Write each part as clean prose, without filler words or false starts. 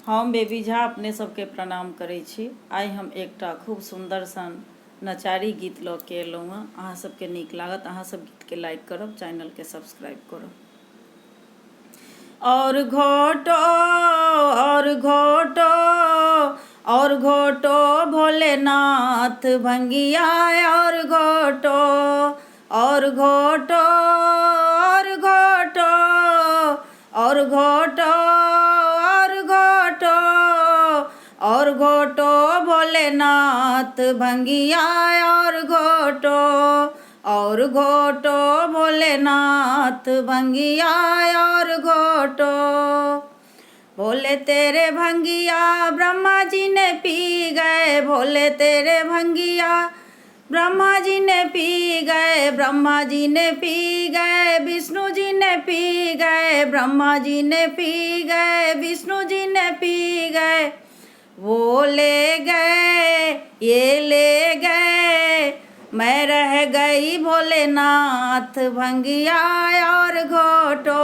हम बेबी झा अपने सबके प्रणाम करै छी। आइ हम एकटा खूब सुंदर सन नचारी गीत लऽ के एलहुँ हँ। अहाँ सबके नीक लागत, अहाँ सब गीतके लाइक करब, चैनलके सब्सक्राइब करब। और घोटो और घोटो और घोटो भोलेनाथ भंगिया और घोटो और घोटो और घोटो और घोटो और घोटो और घोटो भोलेनाथ भंगिया और घोटो और घोटो भोलेनाथ भंगिया और घोटो। भोले तेरे भंगिया ब्रह्मा जी ने पी गए, भोले तेरे भंगिया ब्रह्मा जी ने पी गए, ब्रह्मा जी ने पी गए, विष्णु जी ने पी गए, ब्रह्मा जी ने पी गए, विष्णु जी ने पी गए। वो ले गए ये ले गए, मैं रह गई भोलेनाथ भंगिया और घोटो,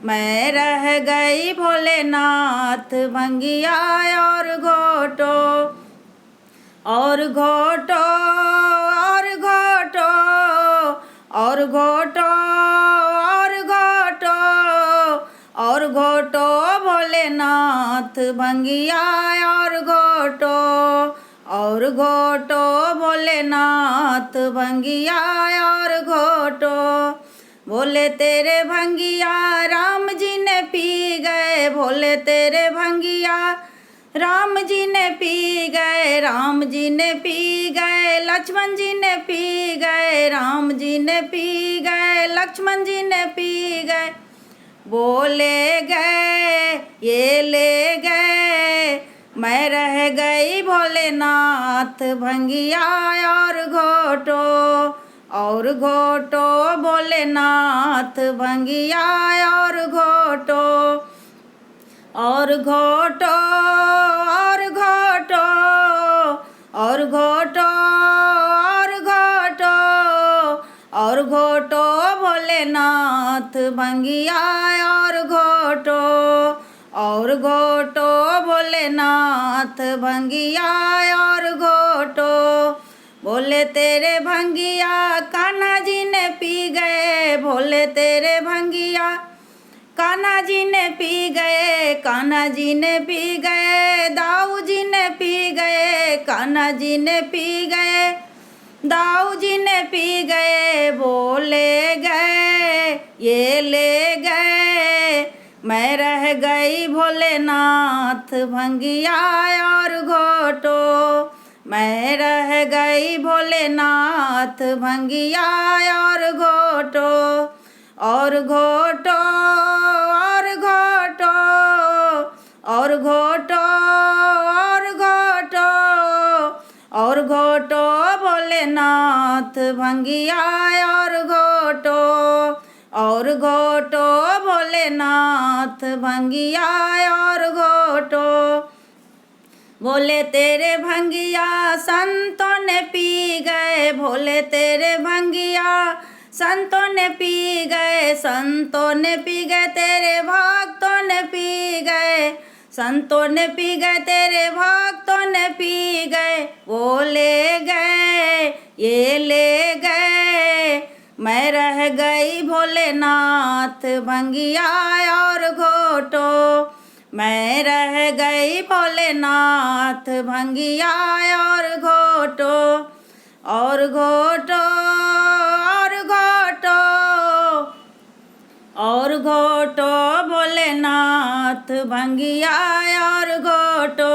मैं रह गई भोलेनाथ भंगिया और घोटो और घोटो और घोटो और घोटो और घोटो और घोटो भोलेनाथ भंगिया और घोटो और घोटो भोलेनाथ भंगिया और घोटो। भोले तेरे भंगिया राम जी ने पी गए, भोले तेरे भंगिया राम जी ने पी गए, राम जी ने पी गए, लक्ष्मण जी ने पी गए, राम जी ने पी गए, लक्ष्मण जी ने पी गए। वो ले गए ये ले गए, मैं रह गई भोलेनाथ भंगिया और घोटो और घोटो भोलेनाथ भंगिया और घोटो और घोटो और घोटो और घोटो और घोटो और घोटो भोलेनाथ भंगिया और घोटो और घोटो भोलेनाथ भंगिया और घोटो। भोले तेरे भंगिया कान्हा जी ने पी गए, भोले तेरे भंगिया कान्हा जी ने पी गए, कान्हा जी ने पी गए, दाऊ जी ने पी गए, कान्हा जी ने पी गए, दाऊ जी ने पी गए। वो ले गए ये ले गए, मैं रह गई भोलेनाथ भंगिया और घोटो, मैं रह गई भोलेनाथ भंगिया और घोटो और घोटो और घोटो और घोटो और घोटो और घोटो भोलेनाथ भंगिया और घोटो और घोटो भोलेनाथ भंगिया और घोटो। भोले तेरे भंगिया संतों ने पी गए, भोले तेरे भंगिया संतों ने पी गए, संतों ने पी गए, तेरे भक्तों ने पी गए, संतों ने पी गए, तेरे भक्तों ने पी गए। वो ले गए ये ले गए, मैं रह गई भोलेनाथ भंगिया और घोटो, मैं रह गई भोलेनाथ भंगिया और घोटो और घोटो और घोटो और घोटो भोलेनाथ भंगिया और घोटो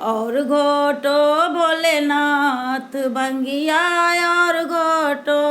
और घोटो भोलेनाथ भंगिया और घोटो।